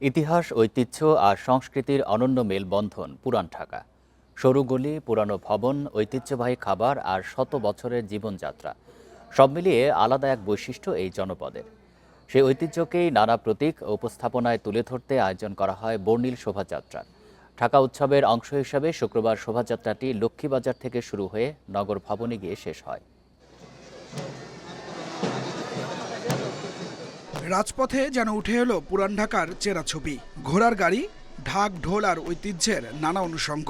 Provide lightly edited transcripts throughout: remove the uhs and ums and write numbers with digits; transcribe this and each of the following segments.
ইতিহাস, ঐতিহ্য আর সংস্কৃতির অনন্য মেলবন্ধন পুরান ঢাকা। সরু গলি, পুরানো ভবন, ঐতিহ্যবাহী খাবার আর শত বছরের জীবনযাত্রা সব মিলিয়ে আলাদা এক বৈশিষ্ট্য এই জনপদের। সেই ঐতিহ্যকেই নানা প্রতীক ও উপস্থাপনায় তুলে ধরতে আয়োজন করা হয় বর্ণিল শোভাযাত্রা। ঢাকা উৎসবের অংশ হিসাবে শুক্রবার শোভাযাত্রাটি লক্ষ্মীবাজার থেকে শুরু হয়ে নগর ভবনে গিয়ে শেষ হয়। রাজপথে যেন উঠে এলো পুরান ঢাকার চেনা ছবি, ঘোড়ার গাড়ি, ঢাক ঢোল আর ঐতিহ্যের নানা অনুষঙ্গ।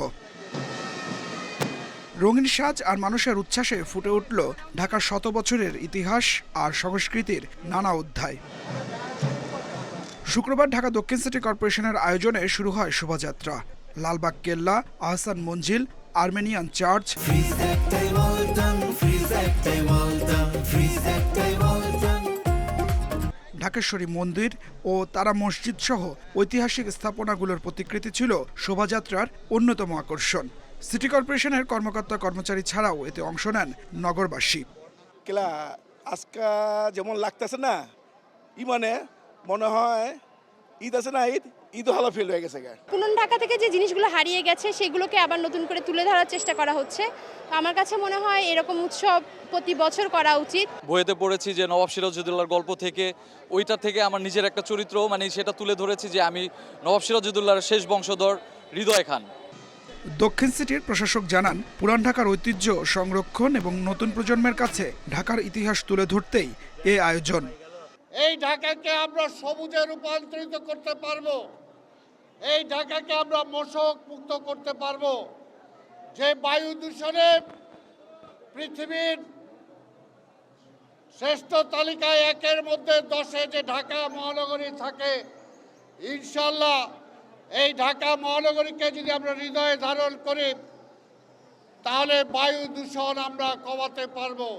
রঙিন সাজ আর মানুষের উচ্ছ্বাসে ফুটে উঠল ঢাকার শত বছরের ইতিহাস আর সংস্কৃতির নানা অধ্যায়। শুক্রবার ঢাকা দক্ষিণ সিটি কর্পোরেশনের আয়োজনে শুরু হয় শোভাযাত্রা। লালবাগ কেল্লা, আহসান মঞ্জিল, আর্মেনিয়ান চার্চ, ঢাকেশ্বরী মন্দির ও তারা মসজিদ সহ ঐতিহাসিক স্থাপনাগুলোর প্রতিকৃতি ছিল শোভাযাত্রার অন্যতম আকর্ষণ। সিটি কর্পোরেশনের কর্মকর্তা কর্মচারী ছাড়াও এতে অংশ নেন নগরবাসী। কেলা আজকে যেমন লাগতেছে না, মানে মনে হয় ঈদ আছে না, ঈদ ভালো ফিল হয়ে গেছে। পুরান ঢাকা থেকে যে জিনিসগুলো হারিয়ে গেছে সেগুলোকে আবার নতুন করে তুলে ধরার চেষ্টা করা হচ্ছে। তো আমার কাছে মনে হয় এরকম উৎসব প্রতি বছর করা উচিত। বইতে পড়েছি যে নবাব সিরাজউদ্দৌলার গল্প থেকে, ওইটা থেকে আমার নিজের একটা চরিত্র সেটা তুলে ধরেছি যে আমি নবাব সিরাজউদ্দৌলার শেষ বংশধর হৃদয় খান। দক্ষিণ সিটির প্রশাসক জানান, পুরান ঢাকার ঐতিহ্য সংরক্ষণ এবং নতুন প্রজন্মের কাছে ঢাকার ইতিহাস তুলে ধরতেই এ আয়োজন। এই ঢাকাকে আমরা সবুজে রূপান্তরিত করতে পারবো, এই ঢাকাকে আমরা মশক মুক্ত করতে পারবো। যে বায়ু দূষণে পৃথিবীর শ্রেষ্ঠ তালিকায় 1-এর মধ্যে 10-এ যে ঢাকা মহানগরী থাকে, ইনশাল্লাহ এই ঢাকা মহানগরীকে যদি আমরা হৃদয়ে ধারণ করি তাহলে বায়ু দূষণ আমরা কমাতে পারবো।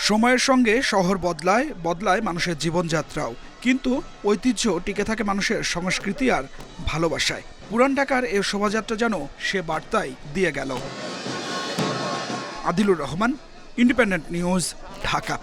সময়ের সঙ্গে শহর বদলায়, বদলায় মানুষের জীবনযাত্রাও, কিন্তু ঐতিহ্য টিকে থাকে মানুষের সংস্কৃতি আর ভালোবাসায়। পুরান ঢাকার এ শোভাযাত্রা যেন সে বার্তাই দিয়ে গেল। Adilur Rahman, independent news, Dhaka.